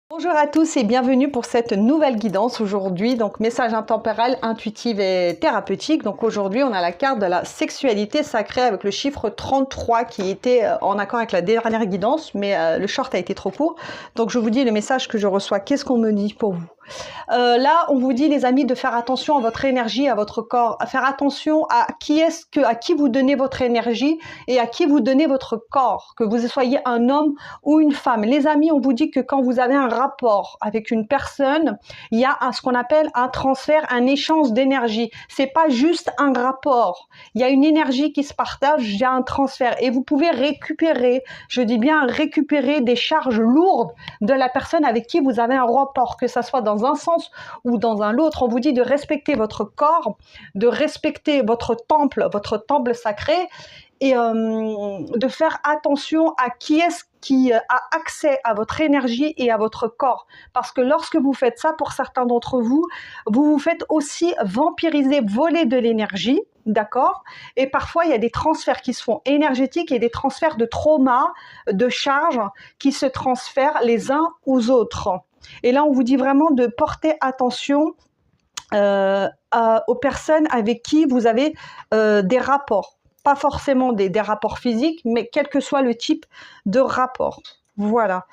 Bonjour à tous et bienvenue pour cette nouvelle guidance aujourd'hui, donc message intemporel, intuitif et thérapeutique. Donc aujourd'hui on a la carte de la sexualité sacrée avec le chiffre 33 qui était en accord avec la dernière guidance, mais le short a été trop court. Donc je vous dis le message que je reçois, qu'est-ce qu'on me dit pour vous? Là, on vous dit, les amis, de faire attention à votre énergie, à votre corps, à faire attention à qui vous donnez votre énergie et à qui vous donnez votre corps, que vous soyez un homme ou une femme. Les amis, on vous dit que quand vous avez un rapport avec une personne, il y a ce qu'on appelle un transfert, un échange d'énergie. C'est pas juste un rapport. Il y a une énergie qui se partage, il y a un transfert et vous pouvez récupérer, je dis bien récupérer des charges lourdes de la personne avec qui vous avez un rapport, que ça soit dans un sens ou dans un autre. On vous dit de respecter votre corps, de respecter votre temple sacré et de faire attention à qui est-ce qui a accès à votre énergie et à votre corps. Parce que lorsque vous faites ça, pour certains d'entre vous, vous vous faites aussi vampiriser, voler de l'énergie, d'accord? Et parfois, il y a des transferts qui se font énergétiques et des transferts de trauma, de charges qui se transfèrent les uns aux autres. Et là, on vous dit vraiment de porter attention aux personnes avec qui vous avez des rapports. Pas forcément des rapports physiques, mais quel que soit le type de rapport. Voilà.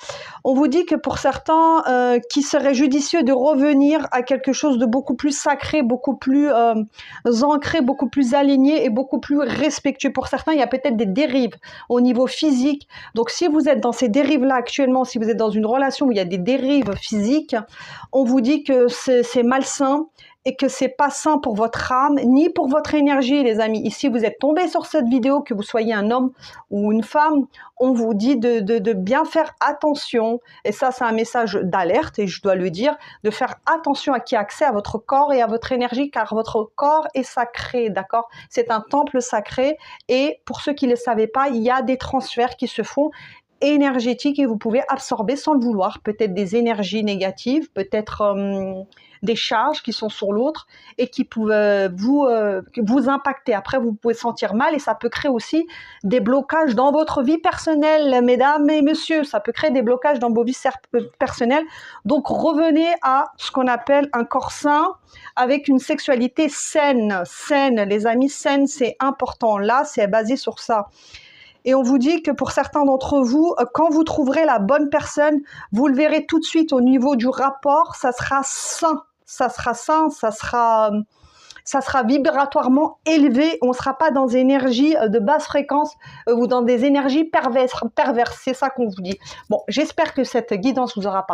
On vous dit que pour certains, qu'il serait judicieux de revenir à quelque chose de beaucoup plus sacré, beaucoup plus ancré, beaucoup plus aligné et beaucoup plus respectueux. Pour certains, il y a peut-être des dérives au niveau physique. Donc, si vous êtes dans ces dérives-là actuellement, si vous êtes dans une relation où il y a des dérives physiques, on vous dit que c'est malsain et que c'est pas sain pour votre âme, ni pour votre énergie, les amis. Ici, vous êtes tombé sur cette vidéo, que vous soyez un homme ou une femme, on vous dit de bien faire attention, et ça, c'est un message d'alerte, et je dois le dire, de faire attention à qui a accès à votre corps et à votre énergie, car votre corps est sacré, d'accord? C'est un temple sacré, et pour ceux qui ne le savaient pas, il y a des transferts qui se font énergétiques et vous pouvez absorber sans le vouloir, peut-être des énergies négatives, peut-être des charges qui sont sur l'autre et qui peuvent vous impacter. Après, vous pouvez sentir mal et ça peut créer aussi des blocages dans votre vie personnelle, mesdames et messieurs. Ça peut créer des blocages dans vos vies personnelles. Donc, revenez à ce qu'on appelle un corps sain avec une sexualité saine. Saine, les amis, saine, c'est important. Là, c'est basé sur ça. Et on vous dit que pour certains d'entre vous, quand vous trouverez la bonne personne, vous le verrez tout de suite au niveau du rapport, ça sera sain. Ça sera sain, ça sera vibratoirement élevé. On ne sera pas dans des énergies de basse fréquence ou dans des énergies perverses. C'est ça qu'on vous dit. Bon, j'espère que cette guidance vous aura parlé.